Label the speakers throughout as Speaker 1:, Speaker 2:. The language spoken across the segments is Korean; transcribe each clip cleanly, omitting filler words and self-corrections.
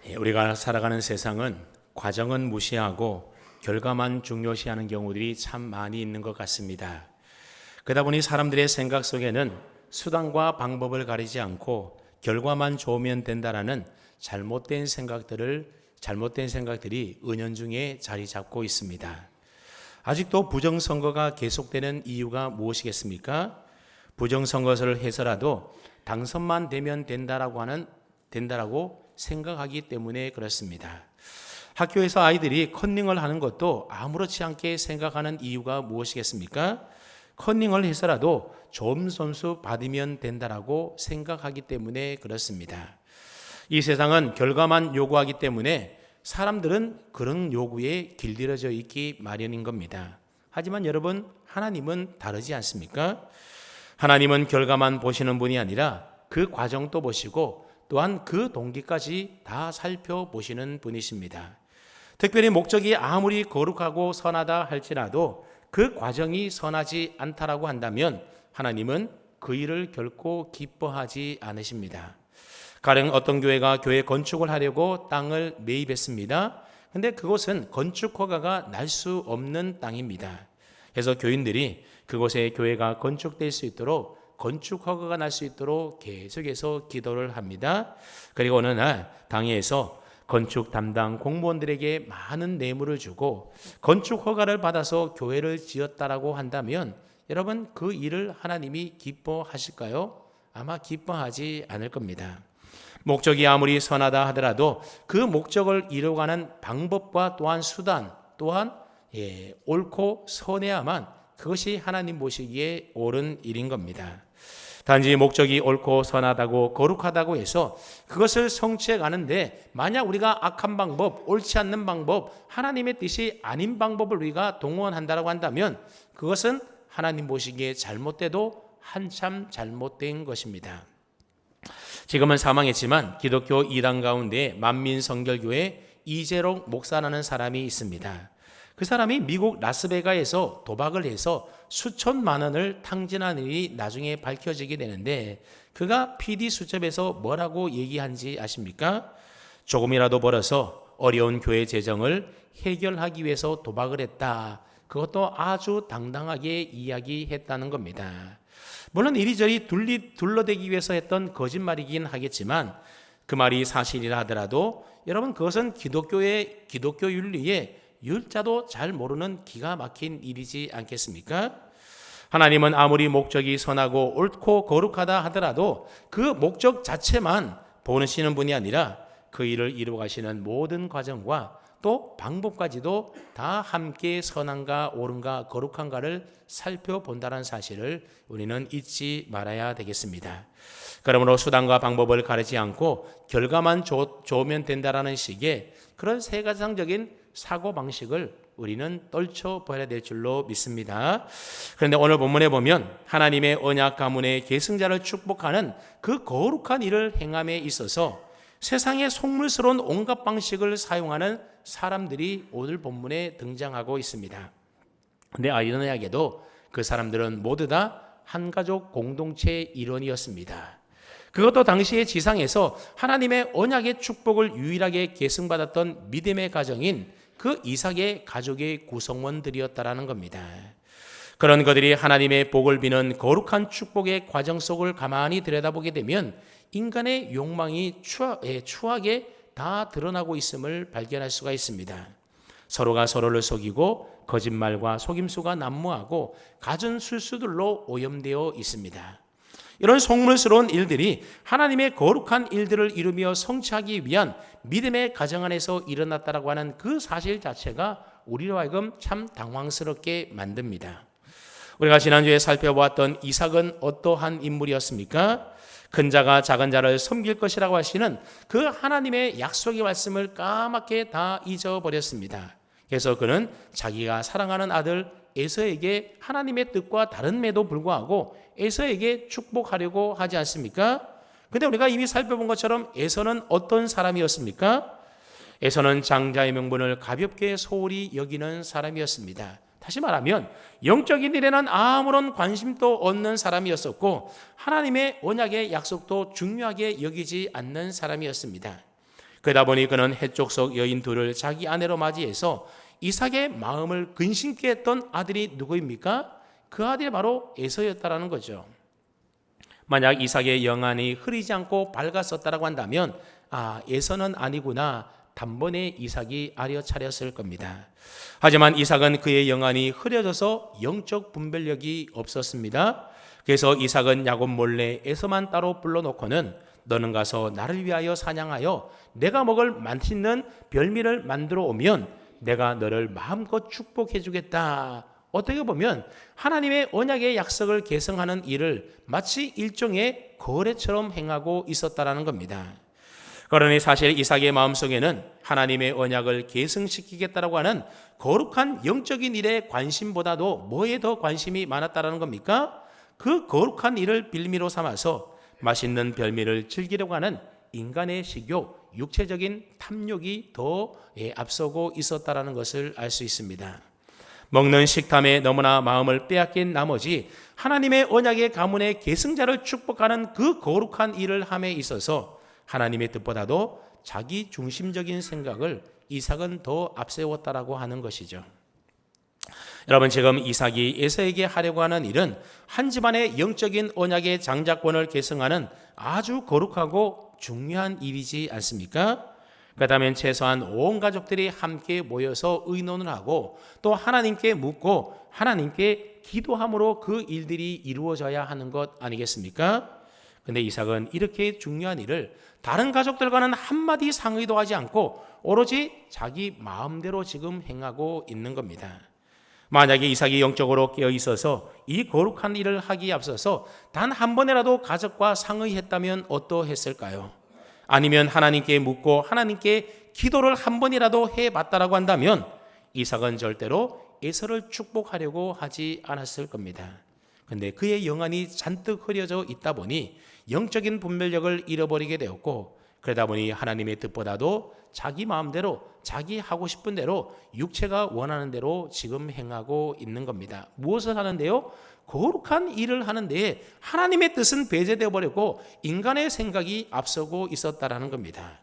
Speaker 1: 우리가 살아가는 세상은 과정은 무시하고 결과만 중요시하는 경우들이 참 많이 있는 것 같습니다. 그러다 보니 사람들의 생각 속에는 수단과 방법을 가리지 않고 결과만 좋으면 된다라는 잘못된 생각들이 은연중에 자리 잡고 있습니다. 아직도 부정선거가 계속되는 이유가 무엇이겠습니까? 부정선거를 해서라도 당선만 되면 된다라고 생각하기 때문에 그렇습니다. 학교에서 아이들이 컨닝을 하는 것도 아무렇지 않게 생각하는 이유가 무엇이겠습니까? 컨닝을 해서라도 좋은 점수 받으면 된다라고 생각하기 때문에 그렇습니다. 이 세상은 결과만 요구하기 때문에 사람들은 그런 요구에 길들여져 있기 마련인 겁니다. 하지만 여러분, 하나님은 다르지 않습니까? 하나님은 결과만 보시는 분이 아니라 그 과정도 보시고 또한 그 동기까지 다 살펴보시는 분이십니다. 특별히 목적이 아무리 거룩하고 선하다 할지라도 그 과정이 선하지 않다라고 한다면 하나님은 그 일을 결코 기뻐하지 않으십니다. 가령 어떤 교회가 교회 건축을 하려고 땅을 매입했습니다. 근데 그곳은 건축 허가가 날 수 없는 땅입니다. 그래서 교인들이 그곳에 교회가 건축될 수 있도록 건축 허가가 날 수 있도록 계속해서 기도를 합니다. 그리고 어느 날 당회에서 건축 담당 공무원들에게 많은 뇌물을 주고 건축 허가를 받아서 교회를 지었다라고 한다면 여러분, 그 일을 하나님이 기뻐하실까요? 아마 기뻐하지 않을 겁니다. 목적이 아무리 선하다 하더라도 그 목적을 이루어가는 방법과 또한 수단 또한 옳고 선해야만 그것이 하나님 보시기에 옳은 일인 겁니다. 단지 목적이 옳고 선하다고 거룩하다고 해서 그것을 성취해 가는데 만약 우리가 악한 방법, 옳지 않는 방법, 하나님의 뜻이 아닌 방법을 우리가 동원한다고 한다면 그것은 하나님 보시기에 잘못돼도 한참 잘못된 것입니다. 지금은 사망했지만 기독교 이단 가운데 만민성결교회 이재록 목사라는 사람이 있습니다. 그 사람이 미국 라스베가스에서 도박을 해서 수천만 원을 탕진한 일이 나중에 밝혀지게 되는데 그가 PD 수첩에서 뭐라고 얘기한지 아십니까? 조금이라도 벌어서 어려운 교회 재정을 해결하기 위해서 도박을 했다. 그것도 아주 당당하게 이야기했다는 겁니다. 물론 이리저리 둘러대기 위해서 했던 거짓말이긴 하겠지만 그 말이 사실이라 하더라도 여러분, 그것은 기독교 윤리에 율자도 잘 모르는 기가 막힌 일이지 않겠습니까? 하나님은 아무리 목적이 선하고 옳고 거룩하다 하더라도 그 목적 자체만 보시는 분이 아니라 그 일을 이루어가시는 모든 과정과 또 방법까지도 다 함께 선한가 옳은가 거룩한가를 살펴본다는 사실을 우리는 잊지 말아야 되겠습니다. 그러므로 수단과 방법을 가리지 않고 결과만 좋으면 된다라는 식의 그런 세가상적인 사고방식을 우리는 떨쳐버려야 될 줄로 믿습니다. 그런데 오늘 본문에 보면 하나님의 언약 가문의 계승자를 축복하는 그 거룩한 일을 행함에 있어서 세상의 속물스러운 온갖 방식을 사용하는 사람들이 오늘 본문에 등장하고 있습니다. 근데 아이러니하게도 그 사람들은 모두 다 한가족 공동체의 일원이었습니다. 그것도 당시의 지상에서 하나님의 언약의 축복을 유일하게 계승받았던 믿음의 가정인 그 이삭의 가족의 구성원들이었다라는 겁니다. 그런 그들이 하나님의 복을 비는 거룩한 축복의 과정 속을 가만히 들여다보게 되면 인간의 욕망이 추하게 다 드러나고 있음을 발견할 수가 있습니다. 서로가 서로를 속이고 거짓말과 속임수가 난무하고 갖은 술수들로 오염되어 있습니다. 이런 속물스러운 일들이 하나님의 거룩한 일들을 이루며 성취하기 위한 믿음의 가정 안에서 일어났다라고 하는 그 사실 자체가 우리로 하여금 참 당황스럽게 만듭니다. 우리가 지난주에 살펴보았던 이삭은 어떠한 인물이었습니까? 큰 자가 작은 자를 섬길 것이라고 하시는 그 하나님의 약속의 말씀을 까맣게 다 잊어버렸습니다. 그래서 그는 자기가 사랑하는 아들 에서에게 하나님의 뜻과 다름에도 불구하고 에서에게 축복하려고 하지 않습니까? 근데 우리가 이미 살펴본 것처럼 에서는 어떤 사람이었습니까? 에서는 장자의 명분을 가볍게 소홀히 여기는 사람이었습니다. 다시 말하면 영적인 일에는 아무런 관심도 없는 사람이었었고 하나님의 언약의 약속도 중요하게 여기지 않는 사람이었습니다. 그러다 보니 그는 해쪽 속 여인 둘을 자기 아내로 맞이해서 이삭의 마음을 근심케 했던 아들이 누구입니까? 그 아들이 바로 에서였다라는 거죠. 만약 이삭의 영안이 흐리지 않고 밝았었다라고 한다면 에서는 아니구나, 단번에 이삭이 알아차렸을 겁니다. 하지만 이삭은 그의 영안이 흐려져서 영적 분별력이 없었습니다. 그래서 이삭은 야곱 몰래 에서만 따로 불러놓고는 너는 가서 나를 위하여 사냥하여 내가 먹을 맛있는 별미를 만들어 오면 내가 너를 마음껏 축복해 주겠다. 어떻게 보면 하나님의 언약의 약속을 계승하는 일을 마치 일종의 거래처럼 행하고 있었다라는 겁니다. 그러니 사실 이삭의 마음속에는 하나님의 언약을 계승시키겠다라고 하는 거룩한 영적인 일에 관심보다도 뭐에 더 관심이 많았다라는 겁니까? 그 거룩한 일을 빌미로 삼아서 맛있는 별미를 즐기려고 하는 인간의 식욕, 육체적인 탐욕이 더 앞서고 있었다라는 것을 알 수 있습니다. 먹는 식탐에 너무나 마음을 빼앗긴 나머지 하나님의 언약의 가문의 계승자를 축복하는 그 거룩한 일을 함에 있어서 하나님의 뜻보다도 자기 중심적인 생각을 이삭은 더 앞세웠다라고 하는 것이죠. 여러분, 지금 이삭이 에서에게 하려고 하는 일은 한 집안의 영적인 언약의 장자권을 계승하는 아주 거룩하고 중요한 일이지 않습니까? 그렇다면 최소한 온 가족들이 함께 모여서 의논을 하고 또 하나님께 묻고 하나님께 기도함으로 그 일들이 이루어져야 하는 것 아니겠습니까? 근데 이삭은 이렇게 중요한 일을 다른 가족들과는 한마디 상의도 하지 않고 오로지 자기 마음대로 지금 행하고 있는 겁니다. 만약에 이삭이 영적으로 깨어 있어서 이 거룩한 일을 하기에 앞서서 단 한 번이라도 가족과 상의했다면 어떠했을까요? 아니면 하나님께 묻고 하나님께 기도를 한 번이라도 해봤다라고 한다면 이삭은 절대로 에서를 축복하려고 하지 않았을 겁니다. 그런데 그의 영안이 잔뜩 흐려져 있다 보니 영적인 분별력을 잃어버리게 되었고, 그러다 보니 하나님의 뜻보다도 자기 마음대로 자기 하고 싶은 대로 육체가 원하는 대로 지금 행하고 있는 겁니다. 무엇을 하는데요? 거룩한 일을 하는데 하나님의 뜻은 배제되어 버리고 인간의 생각이 앞서고 있었다라는 겁니다.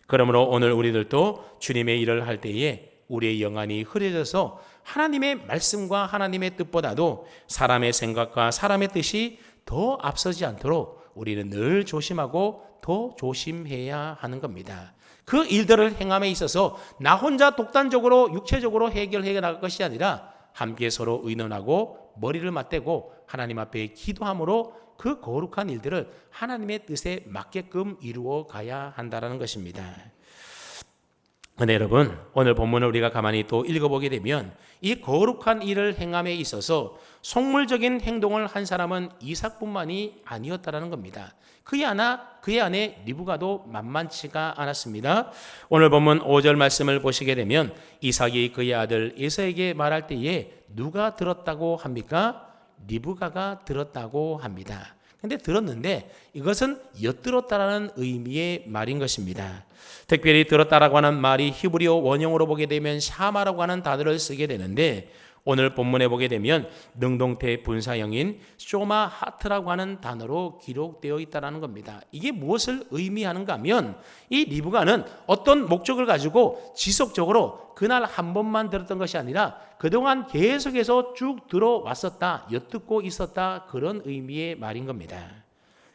Speaker 1: 그러므로 오늘 우리들도 주님의 일을 할 때에 우리의 영안이 흐려져서 하나님의 말씀과 하나님의 뜻보다도 사람의 생각과 사람의 뜻이 더 앞서지 않도록 우리는 늘 조심하고 더 조심해야 하는 겁니다. 그 일들을 행함에 있어서 나 혼자 독단적으로 육체적으로 해결해 나갈 것이 아니라 함께 서로 의논하고 머리를 맞대고 하나님 앞에 기도함으로 그 거룩한 일들을 하나님의 뜻에 맞게끔 이루어 가야 한다는 것입니다. 그런데 여러분, 오늘 본문을 우리가 가만히 또 읽어보게 되면 이 거룩한 일을 행함에 있어서 속물적인 행동을 한 사람은 이삭뿐만이 아니었다는 겁니다. 그의 아내 리브가도 만만치가 않았습니다. 오늘 본문 5절 말씀을 보시게 되면 이삭이 그의 아들 에서에게 말할 때에 누가 들었다고 합니까? 리브가가 들었다고 합니다. 근데 들었는데 이것은 엿들었다라는 의미의 말인 것입니다. 특별히 들었다라고 하는 말이 히브리어 원형으로 보게 되면 샤마라고 하는 단어를 쓰게 되는데 오늘 본문에 보게 되면 능동태 분사형인 쇼마하트라고 하는 단어로 기록되어 있다는 겁니다. 이게 무엇을 의미하는가 하면 이 리브가는 어떤 목적을 가지고 지속적으로 그날 한 번만 들었던 것이 아니라 그동안 계속해서 쭉 들어왔었다, 엿듣고 있었다, 그런 의미의 말인 겁니다.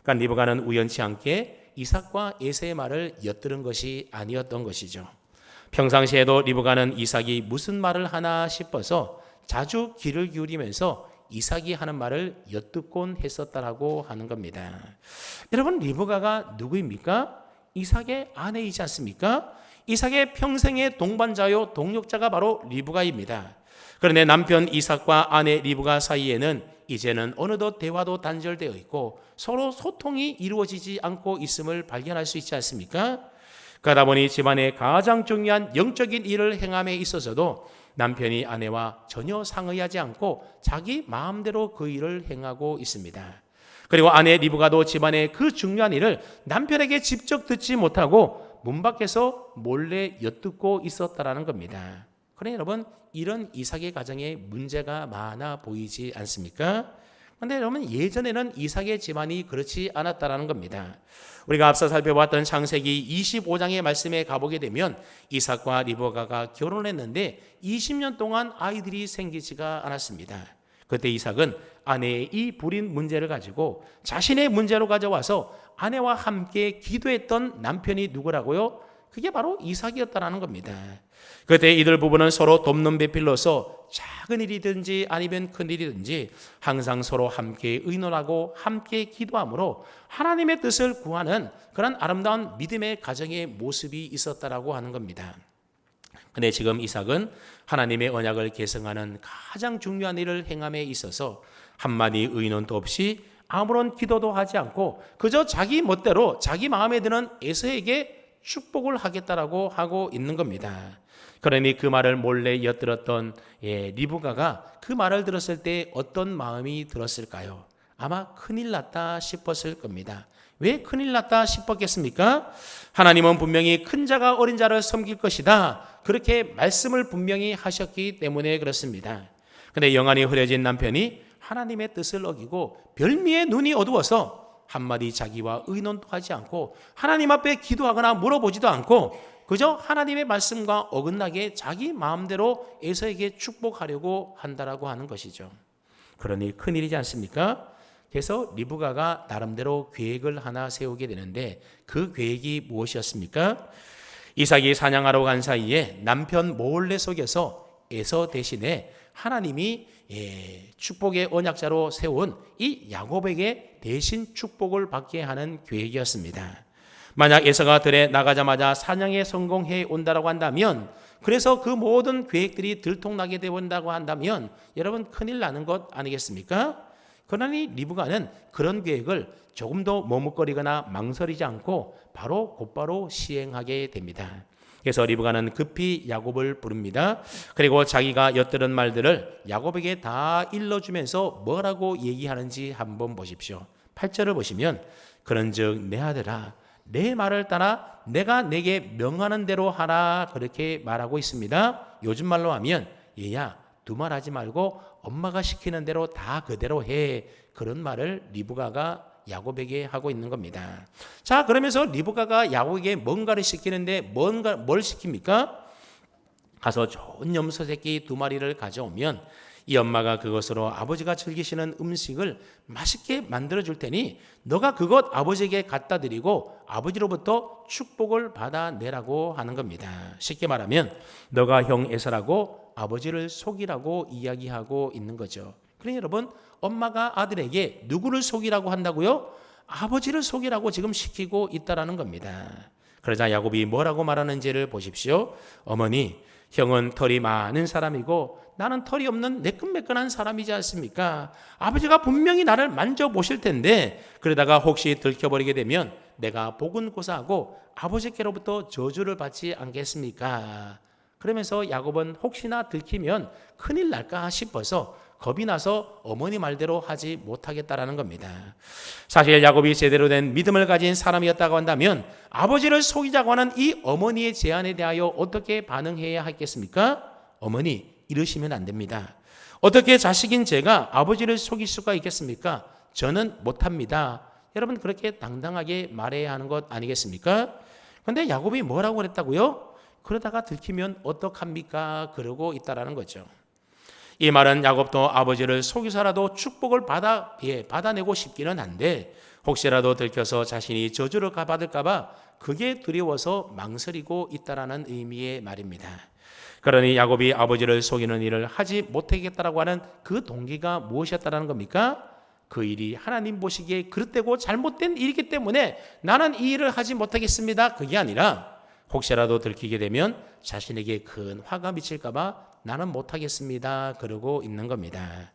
Speaker 1: 그러니까 리브가는 우연치 않게 이삭과 에서의 말을 엿들은 것이 아니었던 것이죠. 평상시에도 리브가는 이삭이 무슨 말을 하나 싶어서 자주 귀를 기울이면서 이삭이 하는 말을 엿듣곤 했었다라고 하는 겁니다. 여러분, 리브가가 누구입니까? 이삭의 아내이지 않습니까? 이삭의 평생의 동반자요 동역자가 바로 리브가입니다. 그런데 남편 이삭과 아내 리브가 사이에는 이제는 어느덧 대화도 단절되어 있고 서로 소통이 이루어지지 않고 있음을 발견할 수 있지 않습니까? 그러다 보니 집안의 가장 중요한 영적인 일을 행함에 있어서도 남편이 아내와 전혀 상의하지 않고 자기 마음대로 그 일을 행하고 있습니다. 그리고 아내 리브가도 집안의 그 중요한 일을 남편에게 직접 듣지 못하고 문 밖에서 몰래 엿듣고 있었다라는 겁니다. 그러니 여러분, 이런 이삭의 가정에 문제가 많아 보이지 않습니까? 그런데 여러분 예전에는 이삭의 집안이 그렇지 않았다라는 겁니다. 우리가 앞서 살펴봤던 창세기 25장의 말씀에 가보게 되면 이삭과 리브가가 결혼했는데 20년 동안 아이들이 생기지가 않았습니다. 그때 이삭은 아내의 이 불임 문제를 가지고 자신의 문제로 가져와서 아내와 함께 기도했던 남편이 누구라고요? 그게 바로 이삭이었다라는 겁니다. 그때 이들 부부는 서로 돕는 배필로서 작은 일이든지 아니면 큰 일이든지 항상 서로 함께 의논하고 함께 기도함으로 하나님의 뜻을 구하는 그런 아름다운 믿음의 가정의 모습이 있었다라고 하는 겁니다. 근데 지금 이삭은 하나님의 언약을 계승하는 가장 중요한 일을 행함에 있어서 한마디 의논도 없이 아무런 기도도 하지 않고 그저 자기 멋대로 자기 마음에 드는 에서에게 축복을 하겠다라고 하고 있는 겁니다. 그러니 그 말을 몰래 엿들었던 리브가가 그 말을 들었을 때 어떤 마음이 들었을까요? 아마 큰일 났다 싶었을 겁니다. 왜 큰일 났다 싶었겠습니까? 하나님은 분명히 큰 자가 어린 자를 섬길 것이다, 그렇게 말씀을 분명히 하셨기 때문에 그렇습니다. 그런데 영안이 흐려진 남편이 하나님의 뜻을 어기고 별미의 눈이 어두워서 한마디 자기와 의논도 하지 않고 하나님 앞에 기도하거나 물어보지도 않고 그저 하나님의 말씀과 어긋나게 자기 마음대로 에서에게 축복하려고 한다라고 하는 것이죠. 그러니 큰일이지 않습니까? 그래서 리브가가 나름대로 계획을 하나 세우게 되는데 그 계획이 무엇이었습니까? 이삭이 사냥하러 간 사이에 남편 몰래 속여서 에서 대신에 하나님이 축복의 언약자로 세운 이 야곱에게 대신 축복을 받게 하는 계획이었습니다. 만약 에서가 들에 나가자마자 사냥에 성공해 온다라고 한다면, 그래서 그 모든 계획들이 들통나게 되온다고 한다면 여러분 큰일 나는 것 아니겠습니까? 그러니 리브가는 그런 계획을 조금도 머뭇거리거나 망설이지 않고 바로 곧바로 시행하게 됩니다. 그래서 리브가는 급히 야곱을 부릅니다. 그리고 자기가 엿들은 말들을 야곱에게 다 일러주면서 뭐라고 얘기하는지 한번 보십시오. 8절을 보시면 그런즉 내 아들아 내 말을 따라 내가 내게 명하는 대로 하라, 그렇게 말하고 있습니다. 요즘 말로 하면 얘야 두말하지 말고 엄마가 시키는 대로 다 그대로 해, 그런 말을 리브가가 야곱에게 하고 있는 겁니다. 자, 그러면서 리브가가 야곱에게 뭔가를 시키는데 뭘 시킵니까? 가서 좋은 염소 새끼 2마리를 가져오면 이 엄마가 그것으로 아버지가 즐기시는 음식을 맛있게 만들어 줄 테니 너가 그것 아버지에게 갖다 드리고 아버지로부터 축복을 받아내라고 하는 겁니다. 쉽게 말하면 너가 형 에서라고 아버지를 속이라고 이야기하고 있는 거죠. 그러니 여러분, 엄마가 아들에게 누구를 속이라고 한다고요? 아버지를 속이라고 지금 시키고 있다라는 겁니다. 그러자 야곱이 뭐라고 말하는지를 보십시오. 어머니, 형은 털이 많은 사람이고 나는 털이 없는 매끈매끈한 사람이지 않습니까? 아버지가 분명히 나를 만져보실 텐데 그러다가 혹시 들켜버리게 되면 내가 복은 고사하고 아버지께로부터 저주를 받지 않겠습니까? 그러면서 야곱은 혹시나 들키면 큰일 날까 싶어서 겁이 나서 어머니 말대로 하지 못하겠다라는 겁니다. 사실 야곱이 제대로 된 믿음을 가진 사람이었다고 한다면 아버지를 속이자고 하는 이 어머니의 제안에 대하여 어떻게 반응해야 하겠습니까? 어머니, 이러시면 안 됩니다. 어떻게 자식인 제가 아버지를 속일 수가 있겠습니까? 저는 못합니다. 여러분, 그렇게 당당하게 말해야 하는 것 아니겠습니까? 그런데 야곱이 뭐라고 그랬다고요? 그러다가 들키면 어떡합니까? 그러고 있다라는 거죠. 이 말은 야곱도 아버지를 속여서라도 축복을 받아내고 싶기는 한데 혹시라도 들켜서 자신이 저주를 받을까 봐 그게 두려워서 망설이고 있다라는 의미의 말입니다. 그러니 야곱이 아버지를 속이는 일을 하지 못하겠다라고 하는 그 동기가 무엇이었다라는 겁니까? 그 일이 하나님 보시기에 그릇되고 잘못된 일이기 때문에 나는 이 일을 하지 못하겠습니다. 그게 아니라 혹시라도 들키게 되면 자신에게 큰 화가 미칠까 봐 나는 못하겠습니다. 그러고 있는 겁니다.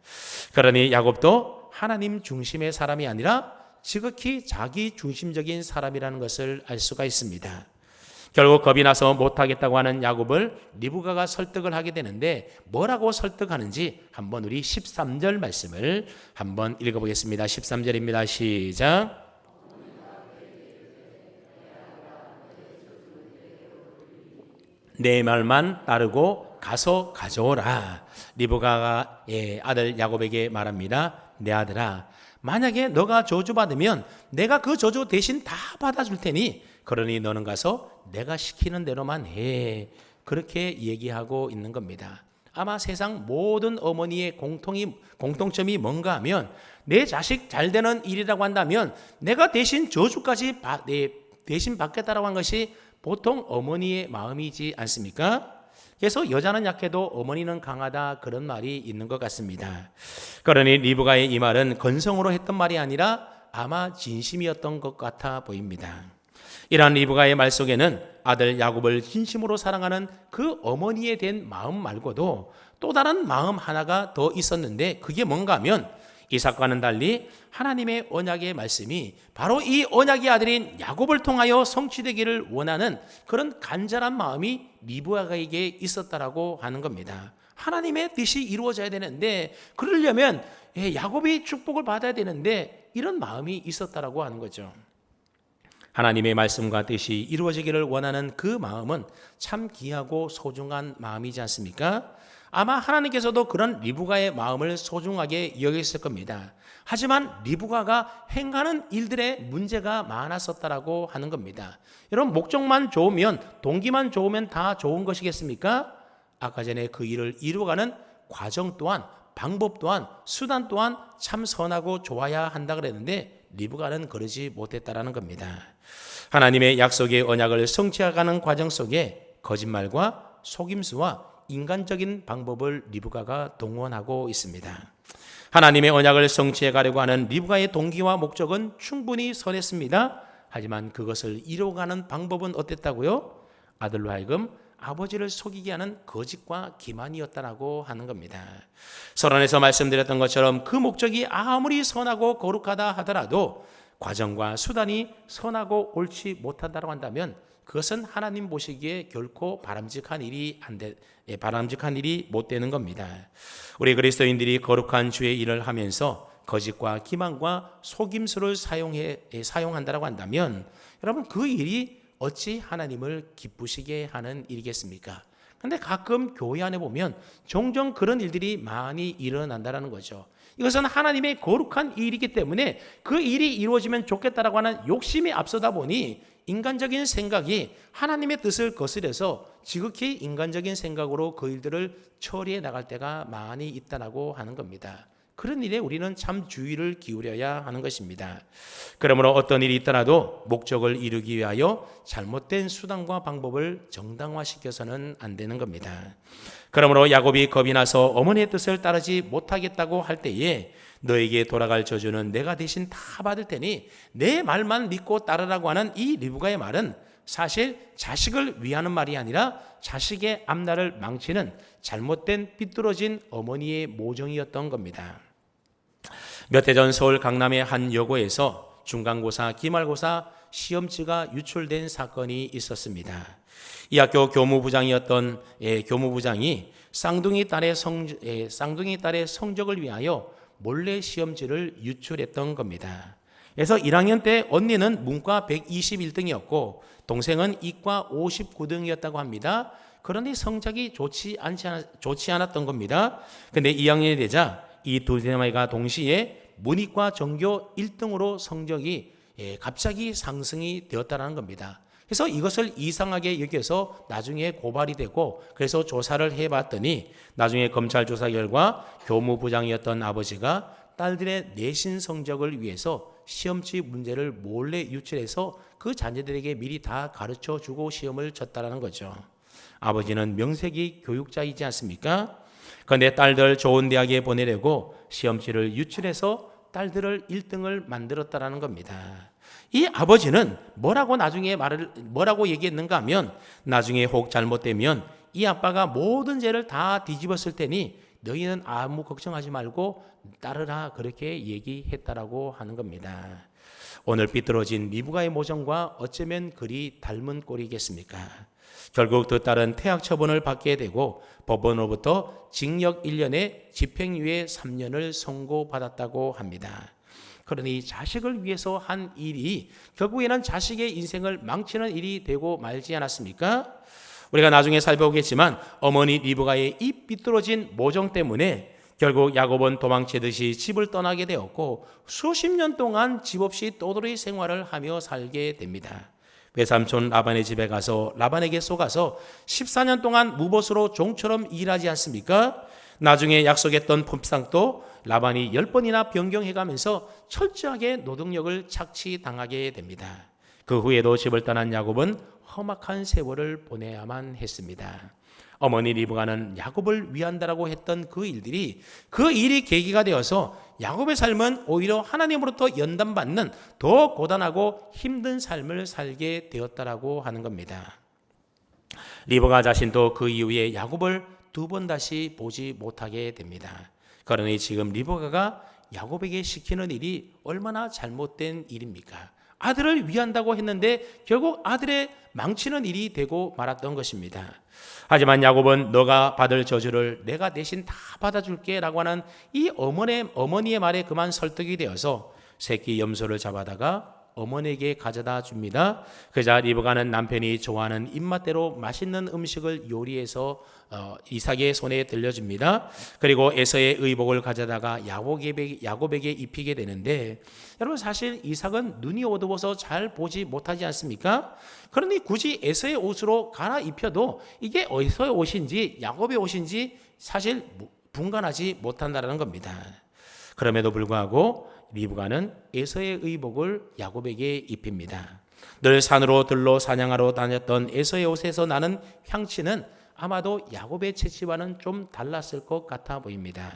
Speaker 1: 그러니 야곱도 하나님 중심의 사람이 아니라 지극히 자기 중심적인 사람이라는 것을 알 수가 있습니다. 결국 겁이 나서 못하겠다고 하는 야곱을 리브가가 설득을 하게 되는데 뭐라고 설득하는지 한번 우리 13절 말씀을 한번 읽어보겠습니다. 13절입니다. 시작. 내 말만 따르고 가서 가져오라. 리브가가 아들 야곱에게 말합니다. 내 아들아, 만약에 너가 저주받으면 내가 그 저주 대신 다 받아줄 테니 그러니 너는 가서 내가 시키는 대로만 해. 그렇게 얘기하고 있는 겁니다. 아마 세상 모든 어머니의 공통점이 뭔가 하면 내 자식 잘 되는 일이라고 한다면 내가 대신 저주까지 대신 받겠다라고 한 것이 보통 어머니의 마음이지 않습니까? 그래서 여자는 약해도 어머니는 강하다, 그런 말이 있는 것 같습니다. 그러니 리브가의 이 말은 건성으로 했던 말이 아니라 아마 진심이었던 것 같아 보입니다. 이러한 리브가의 말 속에는 아들 야곱을 진심으로 사랑하는 그 어머니에 대한 마음 말고도 또 다른 마음 하나가 더 있었는데 그게 뭔가 하면 이삭과는 달리 하나님의 언약의 말씀이 바로 이 언약의 아들인 야곱을 통하여 성취되기를 원하는 그런 간절한 마음이 리브가에게 있었다라고 하는 겁니다. 하나님의 뜻이 이루어져야 되는데 그러려면 야곱이 축복을 받아야 되는데 이런 마음이 있었다라고 하는 거죠. 하나님의 말씀과 뜻이 이루어지기를 원하는 그 마음은 참 귀하고 소중한 마음이지 않습니까? 아마 하나님께서도 그런 리브가의 마음을 소중하게 여겼을 겁니다. 하지만 리브가가 행하는 일들에 문제가 많았었다라고 하는 겁니다. 여러분, 목적만 좋으면, 동기만 좋으면 다 좋은 것이겠습니까? 아까 전에 그 일을 이루어가는 과정 또한, 방법 또한, 수단 또한 참 선하고 좋아야 한다 그랬는데 리브가는 그러지 못했다라는 겁니다. 하나님의 약속의 언약을 성취해가는 과정 속에 거짓말과 속임수와 인간적인 방법을 리브가가 동원하고 있습니다. 하나님의 언약을 성취해 가려고 하는 리브가의 동기와 목적은 충분히 선했습니다. 하지만 그것을 이루어가는 방법은 어땠다고요? 아들로 하여금 아버지를 속이게 하는 거짓과 기만이었다라고 하는 겁니다. 서론에서 말씀드렸던 것처럼 그 목적이 아무리 선하고 거룩하다 하더라도 과정과 수단이 선하고 옳지 못하다고 한다면 그것은 하나님 보시기에 결코 바람직한 일이 못 되는 겁니다. 우리 그리스도인들이 거룩한 주의 일을 하면서 거짓과 기만과 속임수를 사용한다고 한다면 여러분 그 일이 어찌 하나님을 기쁘시게 하는 일이겠습니까? 그런데 가끔 교회 안에 보면 종종 그런 일들이 많이 일어난다는 거죠. 이것은 하나님의 거룩한 일이기 때문에 그 일이 이루어지면 좋겠다라고 하는 욕심이 앞서다 보니 인간적인 생각이 하나님의 뜻을 거스려서 지극히 인간적인 생각으로 그 일들을 처리해 나갈 때가 많이 있다라고 하는 겁니다. 그런 일에 우리는 참 주의를 기울여야 하는 것입니다. 그러므로 어떤 일이 있더라도 목적을 이루기 위하여 잘못된 수단과 방법을 정당화시켜서는 안 되는 겁니다. 그러므로 야곱이 겁이 나서 어머니의 뜻을 따르지 못하겠다고 할 때에 너에게 돌아갈 저주는 내가 대신 다 받을 테니 내 말만 믿고 따르라고 하는 이 리브가의 말은 사실 자식을 위하는 말이 아니라 자식의 앞날을 망치는 잘못된 삐뚤어진 어머니의 모정이었던 겁니다. 몇 해 전 서울 강남의 한 여고에서 중간고사, 기말고사 시험지가 유출된 사건이 있었습니다. 이 학교 교무부장이었던 교무부장이 쌍둥이 딸의 성적을 위하여 몰래 시험지를 유출했던 겁니다. 그래서 1학년 때 언니는 문과 121등이었고 동생은 이과 59등이었다고 합니다. 그런데 성적이 좋지 않았던 겁니다. 근데 2학년이 되자 이 두 사람이가 동시에 문이과 전교 1등으로 성적이 갑자기 상승이 되었다는 겁니다. 그래서 이것을 이상하게 여겨서 나중에 고발이 되고 그래서 조사를 해봤더니 나중에 검찰 조사 결과 교무부장이었던 아버지가 딸들의 내신 성적을 위해서 시험지 문제를 몰래 유출해서 그 자녀들에게 미리 다 가르쳐주고 시험을 쳤다는 거죠. 아버지는 명색이 교육자이지 않습니까? 그런데 딸들 좋은 대학에 보내려고 시험지를 유출해서 딸들을 1등을 만들었다는 겁니다. 이 아버지는 뭐라고 얘기했는가 하면 나중에 혹 잘못되면 이 아빠가 모든 죄를 다 뒤집었을 테니 너희는 아무 걱정하지 말고 따르라 그렇게 얘기했다라고 하는 겁니다. 오늘 삐뚤어진 리브가의 모정과 어쩌면 그리 닮은 꼴이겠습니까? 결국 그 딸은 퇴학 처분을 받게 되고 법원으로부터 징역 1년에 집행유예 3년을 선고받았다고 합니다. 그러니 자식을 위해서 한 일이 결국에는 자식의 인생을 망치는 일이 되고 말지 않았습니까? 우리가 나중에 살펴보겠지만 어머니 리브가의 이 삐뚤어진 모정 때문에 결국 야곱은 도망치듯이 집을 떠나게 되었고 수십 년 동안 집 없이 떠돌이 생활을 하며 살게 됩니다. 외삼촌 라반의 집에 가서 라반에게 속아서 14년 동안 무보수로 종처럼 일하지 않습니까? 나중에 약속했던 품삯도 라반이 10번이나 변경해가면서 철저하게 노동력을 착취당하게 됩니다. 그 후에도 집을 떠난 야곱은 험악한 세월을 보내야만 했습니다. 어머니 리브가는 야곱을 위한다라고 했던 그 일이 계기가 되어서 야곱의 삶은 오히려 하나님으로부터 연단받는 더 고단하고 힘든 삶을 살게 되었다라고 하는 겁니다. 리브가 자신도 그 이후에 야곱을 2번 다시 보지 못하게 됩니다. 그러니 지금 리브가가 야곱에게 시키는 일이 얼마나 잘못된 일입니까? 아들을 위한다고 했는데 결국 아들의 망치는 일이 되고 말았던 것입니다. 하지만 야곱은 너가 받을 저주를 내가 대신 다 받아줄게 라고 하는 이 어머니의 말에 그만 설득이 되어서 새끼 염소를 잡아다가 어머니에게 가져다 줍니다. 그자 리브가는 남편이 좋아하는 입맛대로 맛있는 음식을 요리해서 이삭의 손에 들려줍니다. 그리고 에서의 의복을 가져다가 야곱에게 입히게 되는데, 여러분 사실 이삭은 눈이 어두워서 잘 보지 못하지 않습니까? 그러니 굳이 에서의 옷으로 갈아입혀도 이게 에서의 옷인지 야곱의 옷인지 사실 분간하지 못한다는 겁니다. 그럼에도 불구하고 리브가는 에서의 의복을 야곱에게 입힙니다. 늘 산으로 들로 사냥하러 다녔던 에서의 옷에서 나는 향취는 아마도 야곱의 채취와는 좀 달랐을 것 같아 보입니다.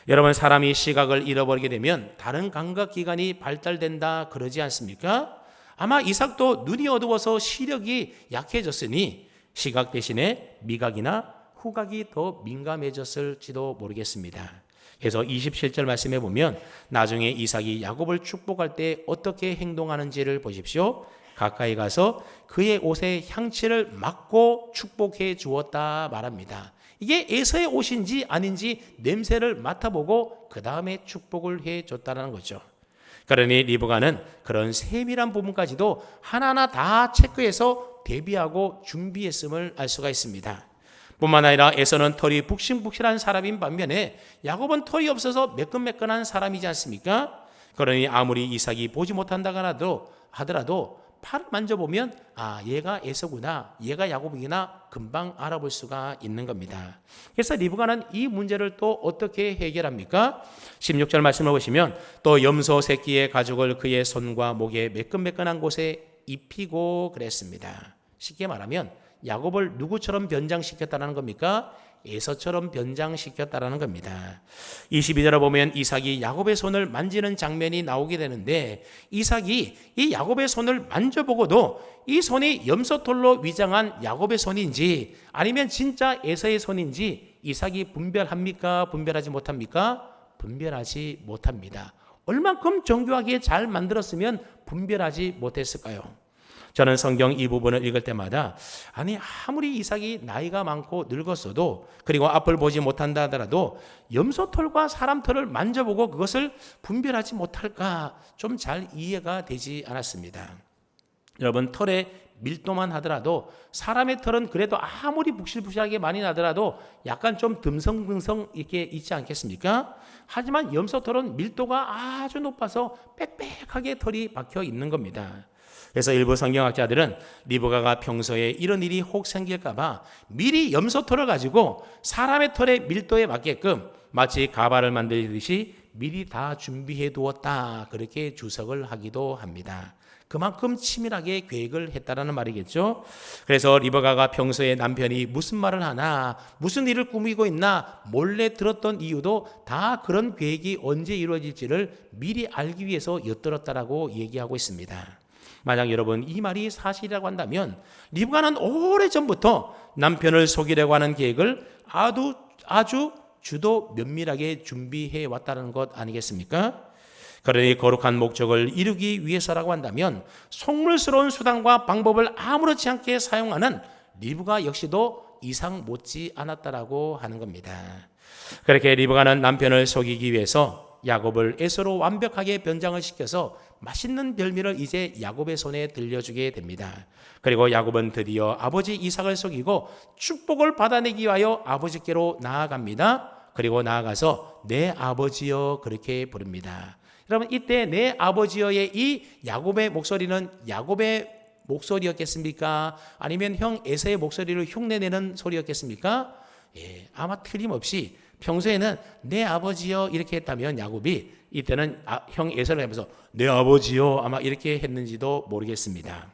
Speaker 1: 여러분, 사람이 시각을 잃어버리게 되면 다른 감각기관이 발달된다 그러지 않습니까? 아마 이삭도 눈이 어두워서 시력이 약해졌으니 시각 대신에 미각이나 후각이 더 민감해졌을지도 모르겠습니다. 그래서 27절 말씀해 보면 나중에 이삭이 야곱을 축복할 때 어떻게 행동하는지를 보십시오. 가까이 가서 그의 옷에 향취를 맡고 축복해 주었다 말합니다. 이게 에서의 옷인지 아닌지 냄새를 맡아보고 그 다음에 축복을 해 줬다는 거죠. 그러니 리브가는 그런 세밀한 부분까지도 하나하나 다 체크해서 대비하고 준비했음을 알 수가 있습니다. 뿐만 아니라 에서는 털이 북신북신한 사람인 반면에 야곱은 털이 없어서 매끈매끈한 사람이지 않습니까? 그러니 아무리 이삭이 보지 못한다 하더라도 팔을 만져보면 얘가 에서구나, 얘가 야곱이구나 금방 알아볼 수가 있는 겁니다. 그래서 리브가는 이 문제를 또 어떻게 해결합니까? 16절 말씀을 보시면 또 염소 새끼의 가죽을 그의 손과 목에 매끈매끈한 곳에 입히고 그랬습니다. 쉽게 말하면 야곱을 누구처럼 변장시켰다는 겁니까? 에서처럼 변장시켰다라는 겁니다. 22절에 보면 이삭이 야곱의 손을 만지는 장면이 나오게 되는데, 이삭이 이 야곱의 손을 만져보고도 이 손이 염소털로 위장한 야곱의 손인지 아니면 진짜 에서의 손인지 이삭이 분별합니까? 분별하지 못합니까? 분별하지 못합니다. 얼만큼 정교하게 잘 만들었으면 분별하지 못했을까요? 저는 성경 이 부분을 읽을 때마다 아무리 이삭이 나이가 많고 늙었어도, 그리고 앞을 보지 못한다 하더라도 염소털과 사람털을 만져보고 그것을 분별하지 못할까 좀 잘 이해가 되지 않았습니다. 여러분, 털의 밀도만 하더라도 사람의 털은 그래도 아무리 북실북실하게 많이 나더라도 약간 좀 듬성듬성 이렇게 있지 않겠습니까? 하지만 염소털은 밀도가 아주 높아서 빽빽하게 털이 박혀 있는 겁니다. 그래서 일부 성경학자들은 리브가가 평소에 이런 일이 혹 생길까 봐 미리 염소털을 가지고 사람의 털의 밀도에 맞게끔 마치 가발을 만들듯이 미리 다 준비해 두었다, 그렇게 주석을 하기도 합니다. 그만큼 치밀하게 계획을 했다라는 말이겠죠. 그래서 리브가가 평소에 남편이 무슨 말을 하나, 무슨 일을 꾸미고 있나 몰래 들었던 이유도 다 그런 계획이 언제 이루어질지를 미리 알기 위해서 엿들었다라고 얘기하고 있습니다. 만약 여러분 이 말이 사실이라고 한다면 리브가는 오래전부터 남편을 속이려고 하는 계획을 아주 주도 면밀하게 준비해 왔다는 것 아니겠습니까? 그러니 거룩한 목적을 이루기 위해서라고 한다면 속물스러운 수단과 방법을 아무렇지 않게 사용하는 리브가 역시도 이상 못지 않았다라고 하는 겁니다. 그렇게 리브가는 남편을 속이기 위해서 야곱을 에서로 완벽하게 변장을 시켜서 맛있는 별미를 이제 야곱의 손에 들려주게 됩니다. 그리고 야곱은 드디어 아버지 이삭을 속이고 축복을 받아내기 위하여 아버지께로 나아갑니다. 그리고 나아가서 내 아버지여 그렇게 부릅니다. 여러분 이때 내 아버지여의 이 야곱의 목소리는 야곱의 목소리였겠습니까? 아니면 형 에서의 목소리를 흉내내는 소리였겠습니까? 예, 아마 틀림없이 평소에는 내 아버지여 이렇게 했다면 야곱이 이때는 형 에서를 하면서 내 아버지여 아마 이렇게 했는지도 모르겠습니다.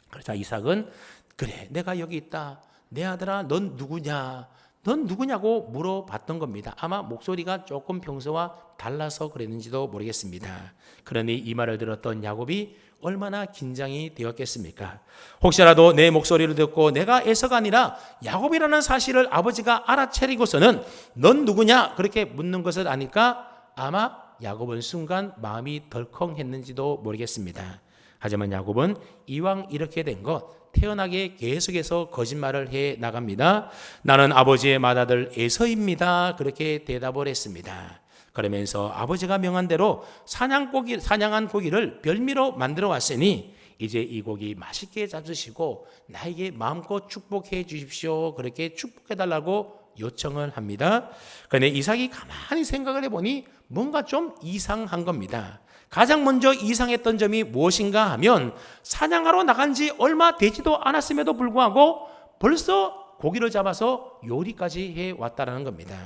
Speaker 1: 그래서 이삭은 그래 내가 여기 있다. 내 아들아 넌 누구냐? 넌 누구냐고 물어봤던 겁니다. 아마 목소리가 조금 평소와 달라서 그랬는지도 모르겠습니다. 그러니 이 말을 들었던 야곱이 얼마나 긴장이 되었겠습니까? 혹시라도 내 목소리를 듣고 내가 에서가 아니라 야곱이라는 사실을 아버지가 알아차리고서는 넌 누구냐? 그렇게 묻는 것을 아니까 아마 야곱은 순간 마음이 덜컹했는지도 모르겠습니다. 하지만 야곱은 이왕 이렇게 된 것 태연하게 계속해서 거짓말을 해 나갑니다. 나는 아버지의 맏아들 에서입니다. 그렇게 대답을 했습니다. 그러면서 아버지가 명한 대로 사냥한 고기를 별미로 만들어 왔으니 이제 이 고기 맛있게 잡수시고 나에게 마음껏 축복해 주십시오. 그렇게 축복해 달라고 요청을 합니다. 그런데 이삭이 가만히 생각을 해보니 뭔가 좀 이상한 겁니다. 가장 먼저 이상했던 점이 무엇인가 하면 사냥하러 나간 지 얼마 되지도 않았음에도 불구하고 벌써 고기를 잡아서 요리까지 해왔다는 겁니다.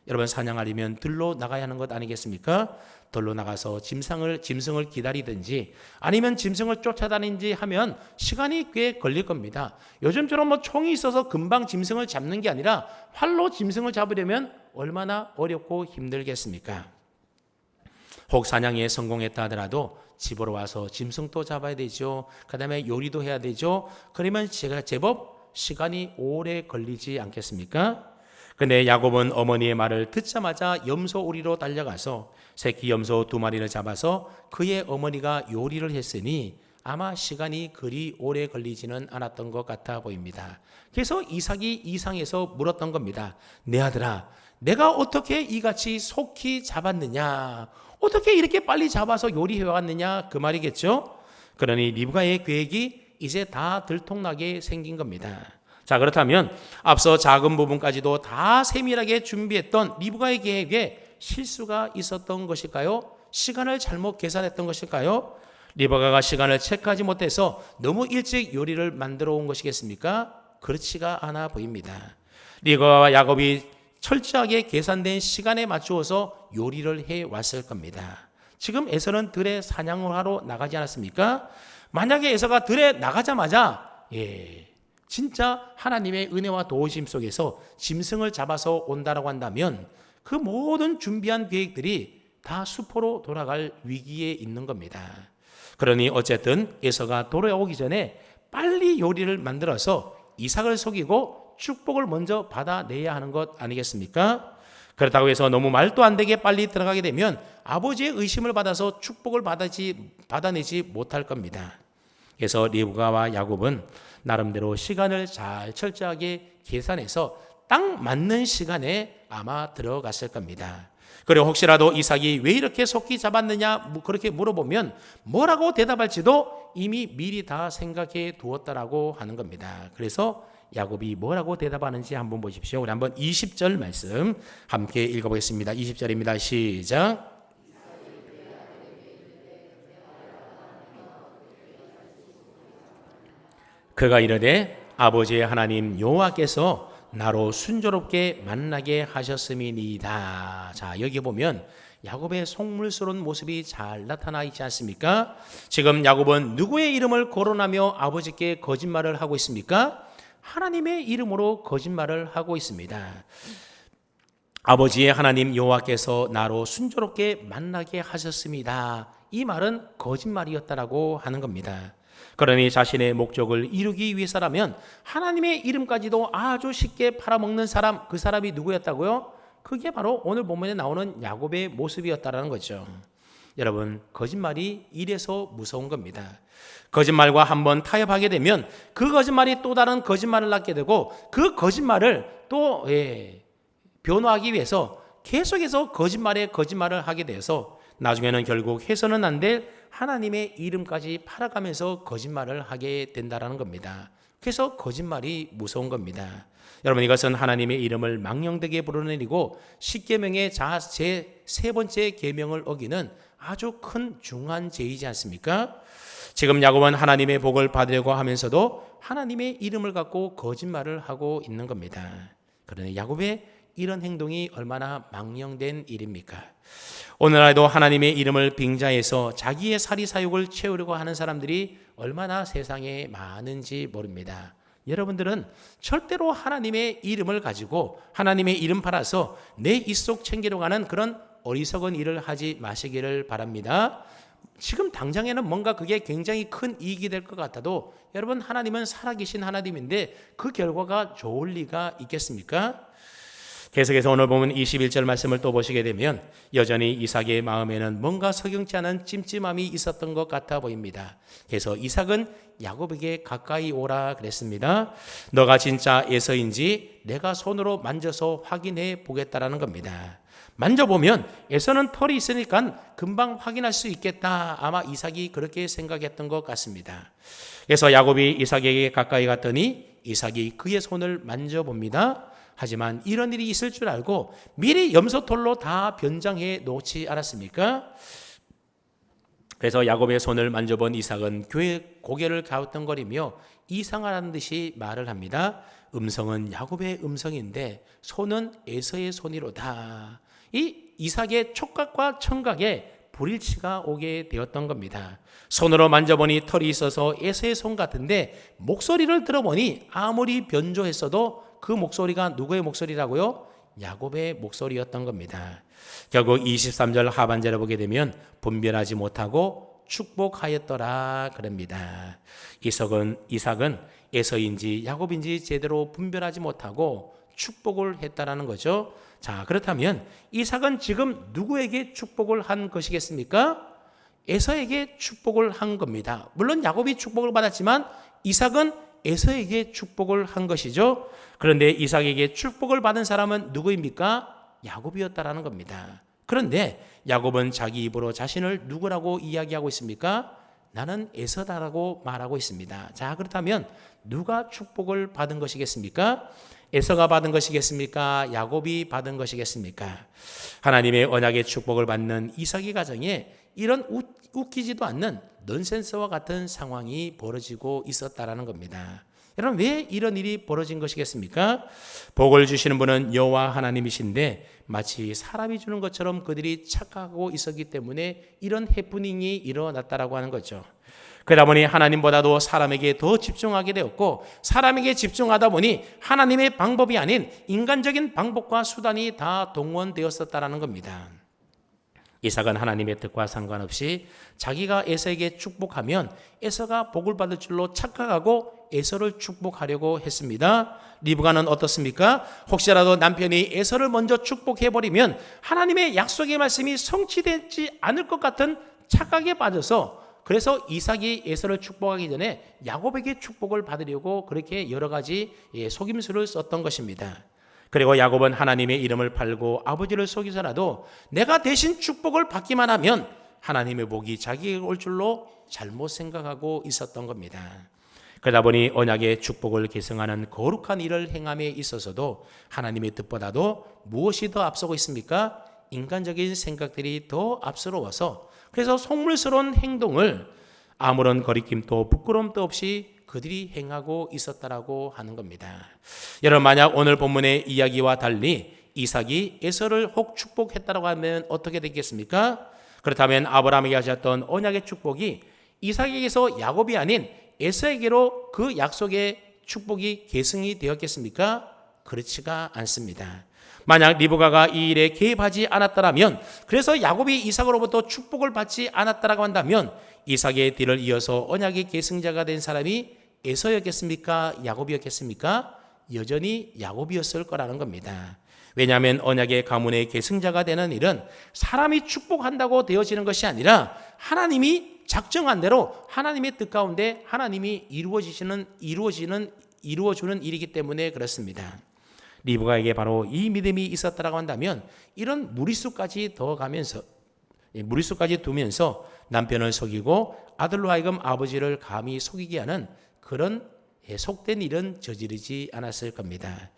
Speaker 1: 여러분 사냥하려면 들로 나가야 하는 것 아니겠습니까? 들로 나가서 짐승을 기다리든지 아니면 짐승을 쫓아다니든지 하면 시간이 꽤 걸릴 겁니다. 요즘처럼 뭐 총이 있어서 금방 짐승을 잡는 게 아니라 활로 짐승을 잡으려면 얼마나 어렵고 힘들겠습니까? 혹 사냥에 성공했다 하더라도 집으로 와서 짐승도 잡아야 되죠. 그 다음에 요리도 해야 되죠. 그러면 제법 시간이 오래 걸리지 않겠습니까? 근데 야곱은 어머니의 말을 듣자마자 염소 우리로 달려가서 새끼 염소 2마리를 잡아서 그의 어머니가 요리를 했으니 아마 시간이 그리 오래 걸리지는 않았던 것 같아 보입니다. 그래서 이삭이 이상해서 물었던 겁니다. 내 아들아, 내가 어떻게 이같이 속히 잡았느냐? 어떻게 이렇게 빨리 잡아서 요리해 왔느냐? 그 말이겠죠? 그러니 리브가의 계획이 이제 다 들통나게 생긴 겁니다. 자, 그렇다면 앞서 작은 부분까지도 다 세밀하게 준비했던 리브가의 계획에 실수가 있었던 것일까요? 시간을 잘못 계산했던 것일까요? 리브가가 시간을 체크하지 못해서 너무 일찍 요리를 만들어 온 것이겠습니까? 그렇지가 않아 보입니다. 리브가와 야곱이 철저하게 계산된 시간에 맞추어서 요리를 해왔을 겁니다. 지금 에서는 들에 사냥을 하러 나가지 않았습니까? 만약에 에서가 들에 나가자마자 진짜 하나님의 은혜와 도우심 속에서 짐승을 잡아서 온다라고 한다면 그 모든 준비한 계획들이 다 수포로 돌아갈 위기에 있는 겁니다. 그러니 어쨌든 에서가 돌아오기 전에 빨리 요리를 만들어서 이삭을 속이고 축복을 먼저 받아내야 하는 것 아니겠습니까? 그렇다고 해서 너무 말도 안 되게 빨리 들어가게 되면 아버지의 의심을 받아서 축복을 받아내지 못할 겁니다. 그래서 리브가와 야곱은 나름대로 시간을 잘 철저하게 계산해서 딱 맞는 시간에 아마 들어갔을 겁니다. 그리고 혹시라도 이삭이 왜 이렇게 속히 잡았느냐 그렇게 물어보면 뭐라고 대답할지도 이미 미리 다 생각해 두었다라고 하는 겁니다. 그래서 야곱이 뭐라고 대답하는지 한번 보십시오. 우리 한번 20절 말씀 함께 읽어보겠습니다. 20절입니다. 시작. 그가 이르되 아버지의 하나님 여호와께서 나로 순조롭게 만나게 하셨음이니이다. 자, 여기 보면 야곱의 속물스러운 모습이 잘 나타나 있지 않습니까? 지금 야곱은 누구의 이름을 거론하며 아버지께 거짓말을 하고 있습니까? 하나님의 이름으로 거짓말을 하고 있습니다. 아버지의 하나님 여호와께서 나로 순조롭게 만나게 하셨습니다. 이 말은 거짓말이었다라고 하는 겁니다. 그러니 자신의 목적을 이루기 위해서라면 하나님의 이름까지도 아주 쉽게 팔아먹는 사람, 그 사람이 누구였다고요? 그게 바로 오늘 본문에 나오는 야곱의 모습이었다라는 거죠. 여러분, 거짓말이 이래서 무서운 겁니다. 거짓말과 한번 타협하게 되면 그 거짓말이 또 다른 거짓말을 낳게 되고 그 거짓말을 또 변호하기 위해서 계속해서 거짓말을 하게 돼서 나중에는 결국 해서는 안 될 하나님의 이름까지 팔아가면서 거짓말을 하게 된다라는 겁니다. 그래서 거짓말이 무서운 겁니다. 여러분, 이것은 하나님의 이름을 망령되게 부르내리고 십계명의 제 세 번째 계명을 어기는 아주 큰 중한 죄이지 않습니까? 지금 야곱은 하나님의 복을 받으려고 하면서도 하나님의 이름을 갖고 거짓말을 하고 있는 겁니다. 그러나 야곱의 이런 행동이 얼마나 망령된 일입니까? 오늘날에도 하나님의 이름을 빙자해서 자기의 사리사욕을 채우려고 하는 사람들이 얼마나 세상에 많은지 모릅니다. 여러분들은 절대로 하나님의 이름을 가지고 하나님의 이름 팔아서 내 입속 챙기려고 하는 그런 어리석은 일을 하지 마시기를 바랍니다. 지금 당장에는 뭔가 그게 굉장히 큰 이익이 될 것 같아도 여러분, 하나님은 살아계신 하나님인데 그 결과가 좋을 리가 있겠습니까? 계속해서 오늘 보면 21절 말씀을 또 보시게 되면 여전히 이삭의 마음에는 뭔가 석영치 않은 찜찜함이 있었던 것 같아 보입니다. 그래서 이삭은 야곱에게 가까이 오라 그랬습니다. 너가 진짜 에서인지 내가 손으로 만져서 확인해 보겠다라는 겁니다. 만져보면 에서는 털이 있으니까 금방 확인할 수 있겠다. 아마 이삭이 그렇게 생각했던 것 같습니다. 그래서 야곱이 이삭에게 가까이 갔더니 이삭이 그의 손을 만져봅니다. 하지만 이런 일이 있을 줄 알고 미리 염소털로 다 변장해 놓지 않았습니까? 그래서 야곱의 손을 만져본 이삭은 고개를 갸우뚱거리며 이상하다는 듯이 말을 합니다. 음성은 야곱의 음성인데 손은 에서의 손이로다. 이 이삭의 촉각과 청각에 불일치가 오게 되었던 겁니다. 손으로 만져보니 털이 있어서 에서의 손 같은데 목소리를 들어보니 아무리 변조했어도 그 목소리가 누구의 목소리라고요? 야곱의 목소리였던 겁니다. 결국 23절 하반절에 보게 되면 분별하지 못하고 축복하였더라 그럽니다. 이삭은 에서인지 야곱인지 제대로 분별하지 못하고 축복을 했다라는 거죠. 자, 그렇다면 이삭은 지금 누구에게 축복을 한 것이겠습니까? 에서에게 축복을 한 겁니다. 물론 야곱이 축복을 받았지만 이삭은 에서에게 축복을 한 것이죠. 그런데 이삭에게 축복을 받은 사람은 누구입니까? 야곱이었다라는 겁니다. 그런데 야곱은 자기 입으로 자신을 누구라고 이야기하고 있습니까? 나는 에서다라고 말하고 있습니다. 자, 그렇다면 누가 축복을 받은 것이겠습니까? 에서가 받은 것이겠습니까? 야곱이 받은 것이겠습니까? 하나님의 언약의 축복을 받는 이삭의 가정에 이런 웃기지도 않는 넌센스와 같은 상황이 벌어지고 있었다라는 겁니다. 여러분, 왜 이런 일이 벌어진 것이겠습니까? 복을 주시는 분은 여호와 하나님이신데 마치 사람이 주는 것처럼 그들이 착각하고 있었기 때문에 이런 해프닝이 일어났다라고 하는 거죠. 그러다 보니 하나님보다도 사람에게 더 집중하게 되었고 사람에게 집중하다 보니 하나님의 방법이 아닌 인간적인 방법과 수단이 다 동원되었었다라는 겁니다. 이삭은 하나님의 뜻과 상관없이 자기가 에서에게 축복하면 에서가 복을 받을 줄로 착각하고 에서를 축복하려고 했습니다. 리브가는 어떻습니까? 혹시라도 남편이 에서를 먼저 축복해버리면 하나님의 약속의 말씀이 성취되지 않을 것 같은 착각에 빠져서 그래서 이삭이 에서를 축복하기 전에 야곱에게 축복을 받으려고 그렇게 여러 가지 속임수를 썼던 것입니다. 그리고 야곱은 하나님의 이름을 팔고 아버지를 속이서라도 내가 대신 축복을 받기만 하면 하나님의 복이 자기에게 올 줄로 잘못 생각하고 있었던 겁니다. 그러다 보니 언약의 축복을 계승하는 거룩한 일을 행함에 있어서도 하나님의 뜻보다도 무엇이 더 앞서고 있습니까? 인간적인 생각들이 더 앞서러워서 그래서 속물스러운 행동을 아무런 거리낌도 부끄러움도 없이 그들이 행하고 있었다라고 하는 겁니다. 여러분, 만약 오늘 본문의 이야기와 달리 이삭이 에서를 혹 축복했다라고 하면 어떻게 되겠습니까? 그렇다면 아브라함에게 하셨던 언약의 축복이 이삭에게서 야곱이 아닌 에서에게로 그 약속의 축복이 계승이 되었겠습니까? 그렇지가 않습니다. 만약 리브가가 이 일에 개입하지 않았다면, 그래서 야곱이 이삭으로부터 축복을 받지 않았다라고 한다면 이삭의 뒤를 이어서 언약의 계승자가 된 사람이 에서였겠습니까? 야곱이었겠습니까? 여전히 야곱이었을 거라는 겁니다. 왜냐하면 언약의 가문의 계승자가 되는 일은 사람이 축복한다고 되어지는 것이 아니라 하나님이 작정한 대로 하나님의 뜻 가운데 하나님이 이루어주는 일이기 때문에 그렇습니다. 리브가에게 바로 이 믿음이 있었다라고 한다면 이런 무리수까지 두면서 남편을 속이고 아들로 하여금 아버지를 감히 속이게 하는 그런 속된 일은 저지르지 않았을 겁니다.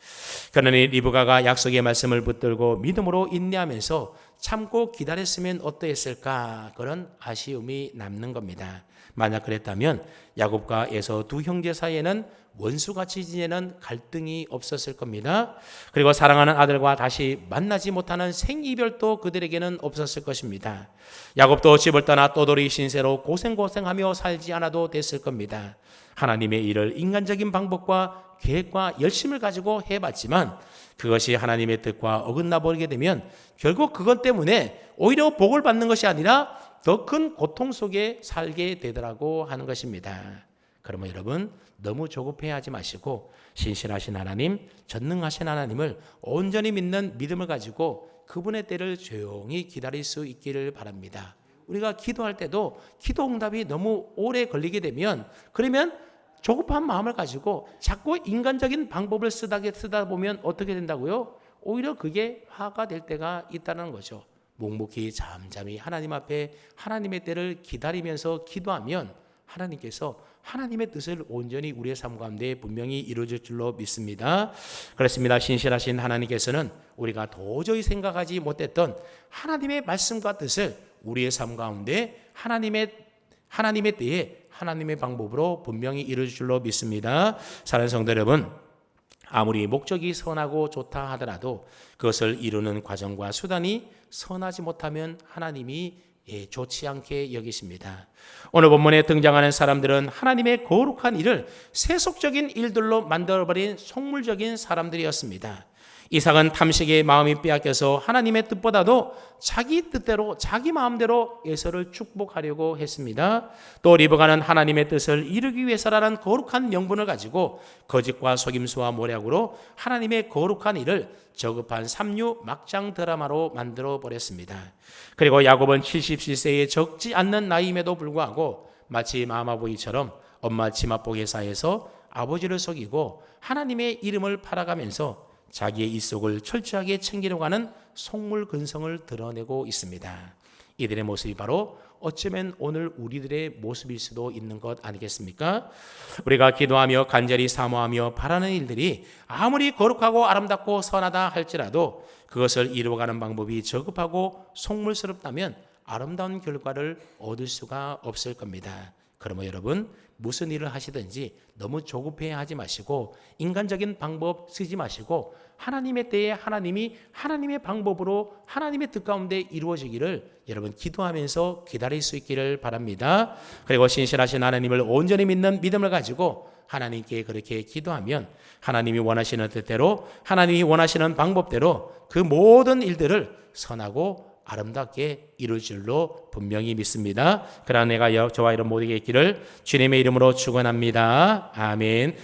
Speaker 1: 그러니 리브가가 약속의 말씀을 붙들고 믿음으로 인내하면서 참고 기다렸으면 어떠했을까? 그런 아쉬움이 남는 겁니다. 만약 그랬다면 야곱과 에서 두 형제 사이에는 원수같이 지내는 갈등이 없었을 겁니다. 그리고 사랑하는 아들과 다시 만나지 못하는 생이별도 그들에게는 없었을 것입니다. 야곱도 집을 떠나 떠돌이 신세로 고생하며 살지 않아도 됐을 겁니다. 하나님의 일을 인간적인 방법과 계획과 열심을 가지고 해봤지만 그것이 하나님의 뜻과 어긋나 버리게 되면 결국 그것 때문에 오히려 복을 받는 것이 아니라 더 큰 고통 속에 살게 되더라고 하는 것입니다. 그러면 여러분 너무 조급해하지 마시고 신실하신 하나님, 전능하신 하나님을 온전히 믿는 믿음을 가지고 그분의 때를 조용히 기다릴 수 있기를 바랍니다. 우리가 기도할 때도 기도 응답이 너무 오래 걸리게 되면 그러면 조급한 마음을 가지고 자꾸 인간적인 방법을 쓰다 보면 어떻게 된다고요? 오히려 그게 화가 될 때가 있다는 거죠. 묵묵히 잠잠히 하나님 앞에 하나님의 때를 기다리면서 기도하면 하나님께서 하나님의 뜻을 온전히 우리의 삶 가운데 분명히 이루어질 줄로 믿습니다. 그렇습니다. 신실하신 하나님께서는 우리가 도저히 생각하지 못했던 하나님의 말씀과 뜻을 우리의 삶 가운데 하나님의 때에 하나님의 방법으로 분명히 이루어질 줄로 믿습니다. 사랑하는 성도 여러분, 아무리 목적이 선하고 좋다 하더라도 그것을 이루는 과정과 수단이 선하지 못하면 하나님이 좋지 않게 여기십니다. 오늘 본문에 등장하는 사람들은 하나님의 거룩한 일을 세속적인 일들로 만들어버린 속물적인 사람들이었습니다. 이삭은 탐식의 마음이 빼앗겨서 하나님의 뜻보다도 자기 뜻대로 자기 마음대로 에서를 축복하려고 했습니다. 또 리브가는 하나님의 뜻을 이루기 위해서라는 거룩한 명분을 가지고 거짓과 속임수와 모략으로 하나님의 거룩한 일을 저급한 삼류 막장 드라마로 만들어 버렸습니다. 그리고 야곱은 77세에 적지 않는 나이임에도 불구하고 마치 마마보이처럼 엄마 치맛보기 사이에서 아버지를 속이고 하나님의 이름을 팔아가면서 자기의 입속을 철저하게 챙기려고 하는 속물 근성을 드러내고 있습니다. 이들의 모습이 바로 어쩌면 오늘 우리들의 모습일 수도 있는 것 아니겠습니까? 우리가 기도하며 간절히 사모하며 바라는 일들이 아무리 거룩하고 아름답고 선하다 할지라도 그것을 이루어가는 방법이 저급하고 속물스럽다면 아름다운 결과를 얻을 수가 없을 겁니다. 그러면 여러분 무슨 일을 하시든지 너무 조급해하지 마시고 인간적인 방법 쓰지 마시고 하나님의 때에 하나님이 하나님의 방법으로 하나님의 뜻 가운데 이루어지기를 여러분 기도하면서 기다릴 수 있기를 바랍니다. 그리고 신실하신 하나님을 온전히 믿는 믿음을 가지고 하나님께 그렇게 기도하면 하나님이 원하시는 뜻대로 하나님이 원하시는 방법대로 그 모든 일들을 선하고 아름답게 이룰 줄로 분명히 믿습니다. 그러나 내가 저와 이런 모두에게 있기를 주님의 이름으로 축원합니다. 아멘.